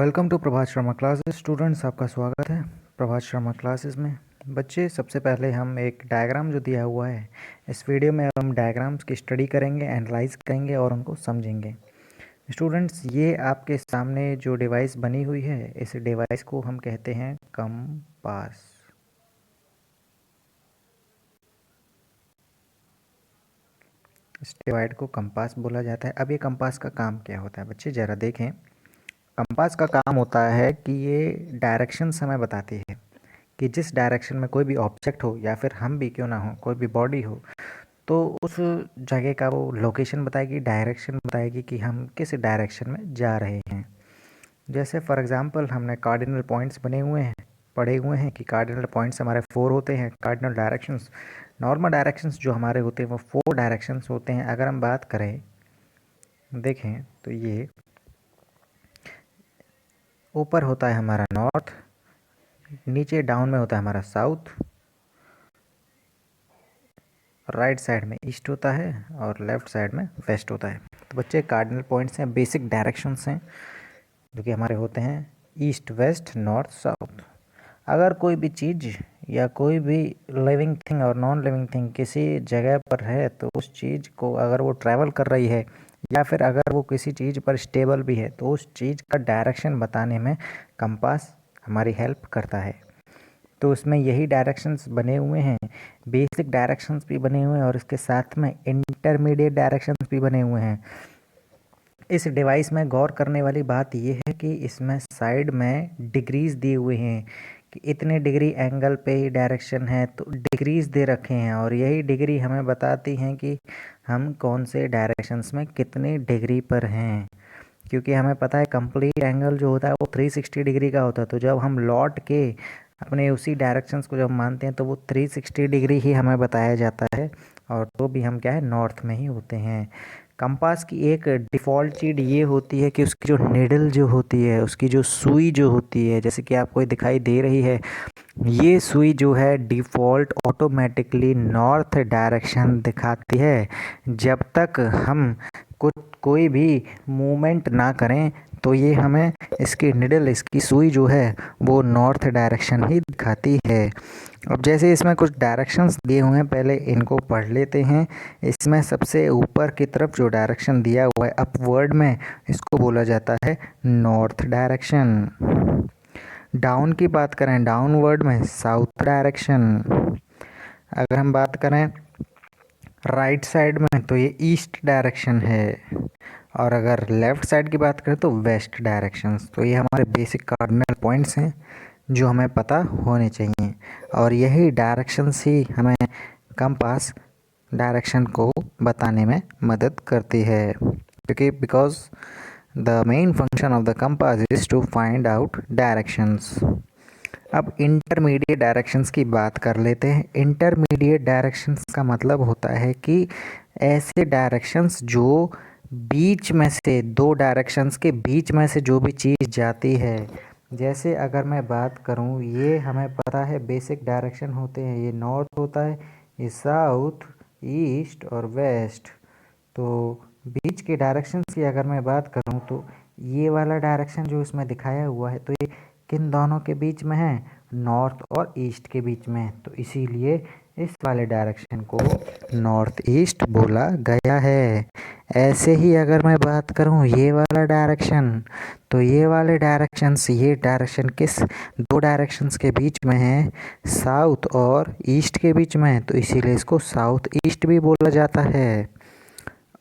Welcome to Prabhat Sharma classes. Students, आपका स्वागत है प्रभात शर्मा क्लासेस में। बच्चे, सबसे पहले हम एक डायग्राम जो दिया हुआ है, इस वीडियो में हम डायग्राम्स की स्टडी करेंगे, एनालाइज करेंगे और उनको समझेंगे। स्टूडेंट्स, ये आपके सामने जो डिवाइस बनी हुई है, इस डिवाइस को हम कहते हैं कंपास। इस डिवाइस को कंपास बोला जाता है। अब ये कंपास का काम क्या होता है बच्चे, ज़रा देखें। कंपास का काम होता है कि ये डायरेक्शंस हमें बताती है कि जिस डायरेक्शन में कोई भी ऑब्जेक्ट हो या फिर हम भी क्यों ना हो, कोई भी बॉडी हो, तो उस जगह का वो लोकेशन बताएगी, डायरेक्शन बताएगी कि हम किस डायरेक्शन में जा रहे हैं। जैसे फॉर एग्जांपल हमने कार्डिनल पॉइंट्स पढ़े हुए हैं कि कार्डिनल पॉइंट्स हमारे 4 होते हैं। कार्डिनल डायरेक्शंस, नॉर्मल डायरेक्शंस जो हमारे होते हैं वो 4 डायरेक्शंस होते हैं। अगर हम बात करें, देखें तो ये ऊपर होता है हमारा नॉर्थ, नीचे डाउन में होता है हमारा साउथ, राइट साइड में ईस्ट होता है और लेफ्ट साइड में वेस्ट होता है। तो बच्चे, कार्डिनल पॉइंट्स हैं, बेसिक डायरेक्शंस हैं जो कि हमारे होते हैं ईस्ट, वेस्ट, नॉर्थ, साउथ। अगर कोई भी चीज़ या कोई भी लिविंग थिंग और नॉन लिविंग थिंग किसी जगह पर है, तो उस चीज़ को अगर वो ट्रैवल कर रही है या फिर अगर वो किसी चीज़ पर स्टेबल भी है, तो उस चीज़ का डायरेक्शन बताने में कंपास हमारी हेल्प करता है। तो उसमें यही डायरेक्शंस बने हुए हैं, बेसिक डायरेक्शंस भी बने हुए हैं और इसके साथ में इंटरमीडिएट डायरेक्शंस भी बने हुए हैं। इस डिवाइस में गौर करने वाली बात यह है कि इसमें साइड में डिग्रीज दिए हुए हैं कि इतने डिग्री एंगल पे ही डायरेक्शन है, तो डिग्रीज दे रखे हैं और यही डिग्री हमें बताती हैं कि हम कौन से डायरेक्शंस में कितने डिग्री पर हैं। क्योंकि हमें पता है कंप्लीट एंगल जो होता है वो 360 डिग्री का होता है। तो जब हम लौट के अपने उसी डायरेक्शंस को जब मानते हैं तो वो 360 डिग्री ही हमें बताया जाता है, और तो भी हम क्या है, नॉर्थ में ही होते हैं। कंपास की एक डिफ़ॉल्ट चीज़ ये होती है कि उसकी जो निडल जो होती है, उसकी जो सुई जो होती है, जैसे कि आपको दिखाई दे रही है, ये सुई जो है डिफ़ॉल्ट ऑटोमेटिकली नॉर्थ डायरेक्शन दिखाती है। जब तक हम कोई भी मूवमेंट ना करें तो ये हमें इसकी निडल, इसकी सुई जो है वो नॉर्थ डायरेक्शन ही दिखाती है। अब जैसे इसमें कुछ डायरेक्शंस दिए हुए हैं, पहले इनको पढ़ लेते हैं। इसमें सबसे ऊपर की तरफ जो डायरेक्शन दिया हुआ है अपवर्ड में, इसको बोला जाता है नॉर्थ डायरेक्शन। डाउन की बात करें, डाउनवर्ड में साउथ डायरेक्शन। अगर हम बात करें राइट साइड में, तो ये ईस्ट डायरेक्शन है, और अगर लेफ़्ट साइड की बात करें तो वेस्ट डायरेक्शंस। तो ये हमारे बेसिक कार्डिनल पॉइंट्स हैं जो हमें पता होने चाहिए, और यही डायरेक्शंस ही हमें कंपास डायरेक्शन को बताने में मदद करती है। क्योंकि because the main function of the compass is to find out directions. अब इंटरमीडिएट डायरेक्शंस की बात कर लेते हैं। इंटरमीडिएट डायरेक्शंस का मतलब होता है कि ऐसे डायरेक्शंस जो बीच में से, दो डायरेक्शंस के बीच में से जो भी चीज़ जाती है। जैसे अगर मैं बात करूं, ये हमें पता है बेसिक डायरेक्शन होते हैं, ये नॉर्थ होता है, ये साउथ, ईस्ट और वेस्ट। तो बीच के डायरेक्शंस की अगर मैं बात करूं तो ये वाला डायरेक्शन जो इसमें दिखाया हुआ है, तो ये किन दोनों के बीच में है, नॉर्थ और ईस्ट के बीच में। तो इसीलिए इस वाले डायरेक्शन को नॉर्थ ईस्ट बोला गया है। ऐसे ही अगर मैं बात करूं ये वाला डायरेक्शन, तो ये वाले डायरेक्शंस, ये डायरेक्शन किस दो डायरेक्शंस के बीच में है, साउथ और ईस्ट के बीच में, तो इसीलिए इसको साउथ ईस्ट भी बोला जाता है।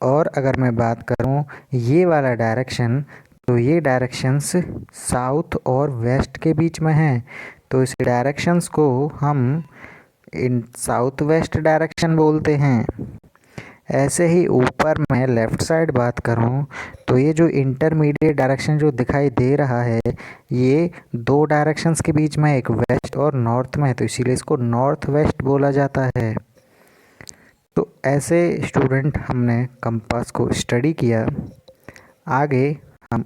और अगर मैं बात करूं ये वाला डायरेक्शन, तो ये डायरेक्शंस साउथ और वेस्ट के बीच में हैं, तो इस डायरेक्शंस को हम इन साउथ वेस्ट डायरेक्शन बोलते हैं। ऐसे ही ऊपर मैं लेफ़्ट साइड बात करूं, तो ये जो इंटरमीडिएट डायरेक्शन जो दिखाई दे रहा है, ये दो डायरेक्शंस के बीच में, एक वेस्ट और नॉर्थ में है, तो इसीलिए इसको नॉर्थ वेस्ट बोला जाता है। तो ऐसे स्टूडेंट हमने कंपास को स्टडी किया। आगे हम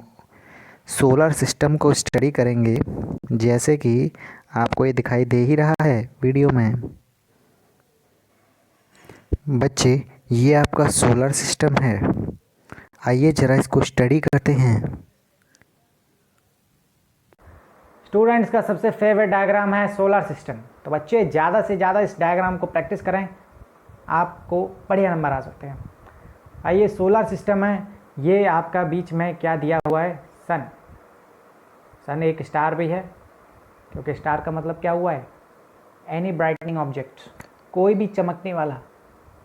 सोलर सिस्टम को स्टडी करेंगे, जैसे कि आपको ये दिखाई दे ही रहा है वीडियो में। बच्चे, ये आपका सोलर सिस्टम है। आइए ज़रा इसको स्टडी करते हैं। स्टूडेंट्स का सबसे फेवरेट डायग्राम है सोलर सिस्टम। तो बच्चे ज़्यादा से ज़्यादा इस डायग्राम को प्रैक्टिस करें, आपको बढ़िया नंबर आ सकते हैं। आइए, सोलर सिस्टम है, ये आपका बीच में क्या दिया हुआ है, सन। सन एक स्टार भी है, क्योंकि स्टार का मतलब क्या हुआ है, एनी ब्राइटनिंग ऑब्जेक्ट, कोई भी चमकने वाला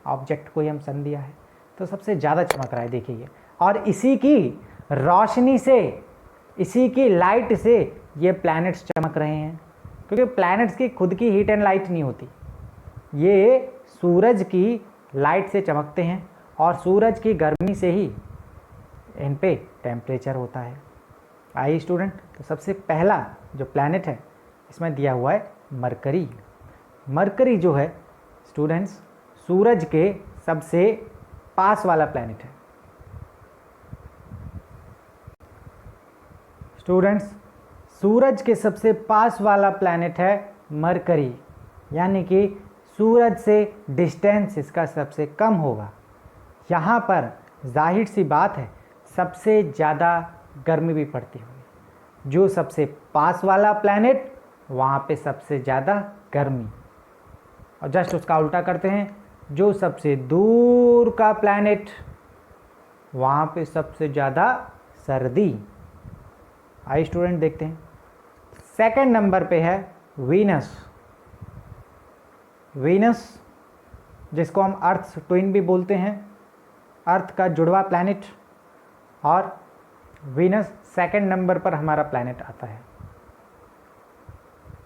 ऑब्जेक्ट को ही हम सन दिया है। तो सबसे ज़्यादा चमक रहा है, देखिए ये, और इसी की रोशनी से, इसी की लाइट से ये प्लैनेट्स चमक रहे हैं, क्योंकि प्लैनेट्स की खुद की हीट एंड लाइट नहीं होती, ये सूरज की लाइट से चमकते हैं और सूरज की गर्मी से ही इन पे टेम्परेचर होता है। आइए स्टूडेंट, तो सबसे पहला जो प्लैनेट है इसमें दिया हुआ है मरकरी। मरकरी जो है स्टूडेंट्स सूरज के सबसे पास वाला प्लैनेट है। स्टूडेंट्स, सूरज के सबसे पास वाला प्लैनेट है मरकरी, यानी कि सूरज से डिस्टेंस इसका सबसे कम होगा। यहाँ पर जाहिर सी बात है सबसे ज़्यादा गर्मी भी पड़ती होगी। जो सबसे पास वाला प्लैनेट वहाँ पे सबसे ज़्यादा गर्मी, और जस्ट उसका उल्टा करते हैं, जो सबसे दूर का प्लैनेट वहाँ पे सबसे ज़्यादा सर्दी। आइए स्टूडेंट देखते हैं, सेकंड नंबर पे है वीनस। वीनस जिसको हम अर्थ ट्विन भी बोलते हैं, अर्थ का जुड़वा प्लैनेट, और वीनस सेकंड नंबर पर हमारा प्लैनेट आता है।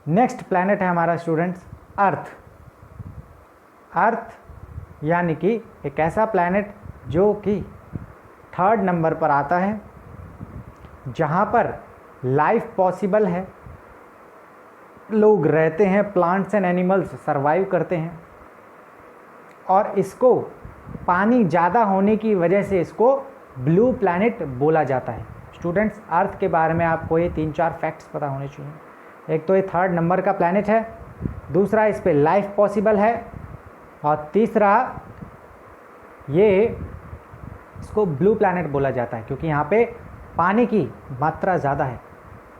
नेक्स्ट प्लैनेट है हमारा स्टूडेंट्स अर्थ। अर्थ यानी कि एक ऐसा प्लैनेट जो कि थर्ड नंबर पर आता है, जहाँ पर लाइफ पॉसिबल है, लोग रहते हैं, प्लांट्स एंड एनिमल्स सरवाइव करते हैं, और इसको पानी ज़्यादा होने की वजह से इसको ब्लू प्लैनेट बोला जाता है। स्टूडेंट्स, अर्थ के बारे में आपको ये 3-4 फैक्ट्स पता होने चाहिए। एक तो ये थर्ड नंबर का प्लैनेट है, दूसरा इस पे लाइफ पॉसिबल है, और तीसरा ये इसको ब्लू प्लैनेट बोला जाता है क्योंकि यहाँ पे पानी की मात्रा ज़्यादा है,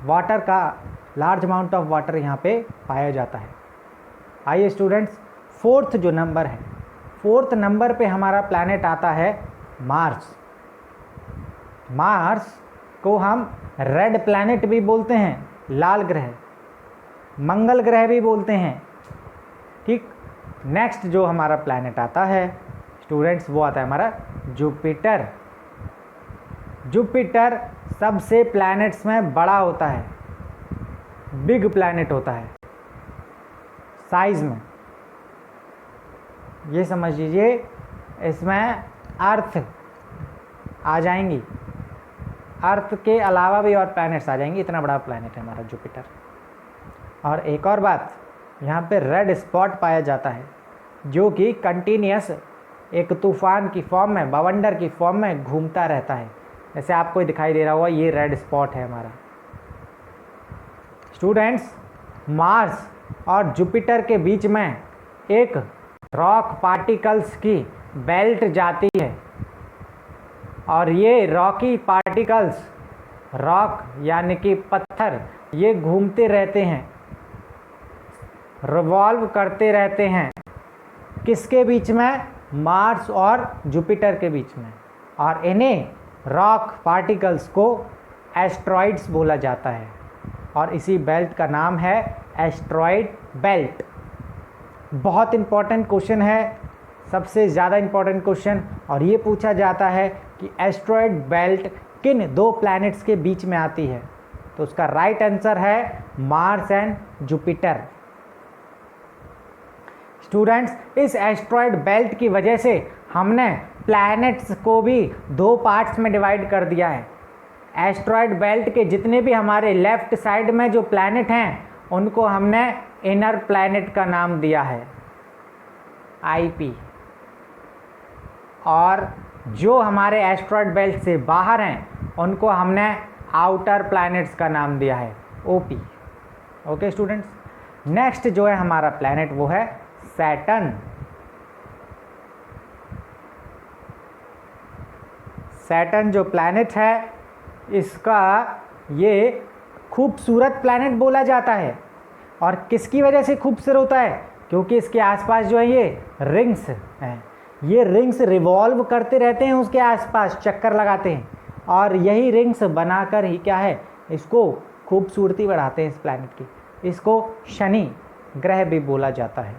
वाटर का लार्ज अमाउंट ऑफ वाटर यहाँ पे पाया जाता है। आइए स्टूडेंट्स, फोर्थ जो नंबर है, फोर्थ नंबर पे हमारा प्लैनेट आता है मार्स। मार्स को हम रेड प्लैनेट भी बोलते हैं, लाल ग्रह, मंगल ग्रह भी बोलते हैं, ठीक। नेक्स्ट जो हमारा प्लैनेट आता है स्टूडेंट्स वो आता है हमारा जुपिटर। जुपिटर सबसे प्लैनेट्स में बड़ा होता है, बिग प्लैनेट होता है साइज में। ये समझ लीजिए इसमें अर्थ आ जाएंगी, अर्थ के अलावा भी और प्लैनेट्स आ जाएंगे, इतना बड़ा प्लैनेट है हमारा जुपिटर। और एक और बात, यहाँ पे रेड स्पॉट पाया जाता है जो कि कंटिन्यूस एक तूफान की फॉर्म में, बवंडर की फॉर्म में घूमता रहता है, जैसे आपको दिखाई दे रहा होगा, ये रेड स्पॉट है हमारा। स्टूडेंट्स, मार्स और जुपिटर के बीच में एक रॉक पार्टिकल्स की बेल्ट जाती है, और ये रॉकी पार्टिकल्स, रॉक यानी कि पत्थर, ये घूमते रहते हैं, रिवॉल्व करते रहते हैं, किसके बीच में, मार्स और जुपिटर के बीच में, और इन्हें रॉक पार्टिकल्स को एस्ट्रॉइड्स बोला जाता है, और इसी बेल्ट का नाम है एस्ट्रॉइड बेल्ट। बहुत इंपॉर्टेंट क्वेश्चन है, सबसे ज़्यादा इंपॉर्टेंट क्वेश्चन, और ये पूछा जाता है कि एस्ट्रॉइड बेल्ट किन दो प्लैनेट्स के बीच में आती है, तो उसका राइट आंसर है मार्स एंड जुपिटर। स्टूडेंट्स, इस एस्ट्रॉइड बेल्ट की वजह से हमने प्लैनेट्स को भी दो पार्ट्स में डिवाइड कर दिया है। एस्ट्रॉइड बेल्ट के जितने भी हमारे लेफ्ट साइड में जो प्लैनेट हैं उनको हमने इनर प्लैनेट का नाम दिया है IP, और जो हमारे एस्ट्रॉइड बेल्ट से बाहर हैं उनको हमने आउटर प्लैनेट्स का नाम दिया है OP। ओके स्टूडेंट्स, नेक्स्ट जो है हमारा प्लैनेट वो है सैटर्न। सैटर्न जो प्लैनेट है इसका ये खूबसूरत प्लैनेट बोला जाता है। और किसकी वजह से खूबसूरत होता है? क्योंकि इसके आसपास जो है ये रिंग्स हैं, ये रिंग्स रिवॉल्व करते रहते हैं, उसके आसपास चक्कर लगाते हैं, और यही रिंग्स बनाकर ही क्या है, इसको खूबसूरती बढ़ाते हैं इस प्लैनेट की। इसको शनि ग्रह भी बोला जाता है,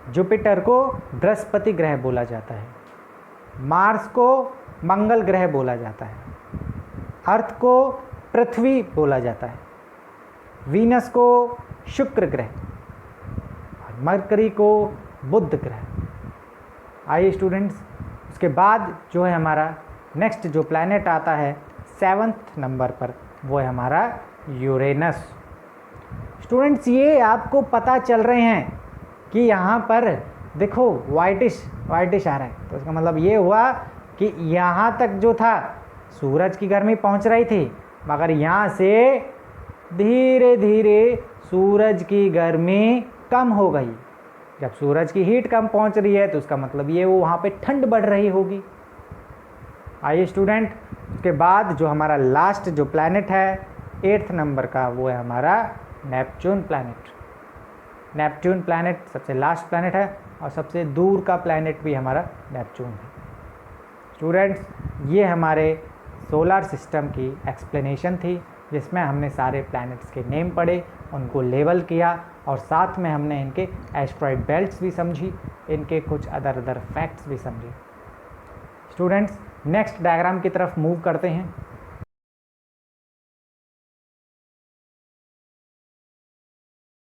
जुपिटर को बृहस्पति ग्रह बोला जाता है, मार्स को मंगल ग्रह बोला जाता है, अर्थ को पृथ्वी बोला जाता है, वीनस को शुक्र ग्रह, मरकरी को बुध ग्रह। आइए स्टूडेंट्स, उसके बाद जो है हमारा नेक्स्ट जो प्लैनेट आता है 7th नंबर पर, वो है हमारा यूरेनस। स्टूडेंट्स ये आपको पता चल रहे हैं कि यहाँ पर देखो वाइटिश आ रहा है, तो इसका मतलब ये हुआ कि यहाँ तक जो था सूरज की गर्मी पहुँच रही थी, मगर यहाँ से धीरे धीरे सूरज की गर्मी कम हो गई। जब सूरज की हीट कम पहुँच रही है तो उसका मतलब ये वो वहाँ पे ठंड बढ़ रही होगी। आइए स्टूडेंट, उसके बाद जो हमारा लास्ट जो प्लैनेट है 8th नंबर का, वो है हमारा नेपच्यून प्लैनेट। नेपच्यून प्लैनेट सबसे लास्ट प्लैनेट है और सबसे दूर का प्लैनेट भी हमारा नेपच्यून है। स्टूडेंट्स ये हमारे सोलर सिस्टम की एक्सप्लेनेशन थी, जिसमें हमने सारे प्लैनेट्स के नेम पढ़े, उनको लेबल किया, और साथ में हमने इनके एस्ट्रॉइड बेल्ट्स भी समझी, इनके कुछ अदर फैक्ट्स भी समझे। स्टूडेंट्स नेक्स्ट डायग्राम की तरफ मूव करते हैं।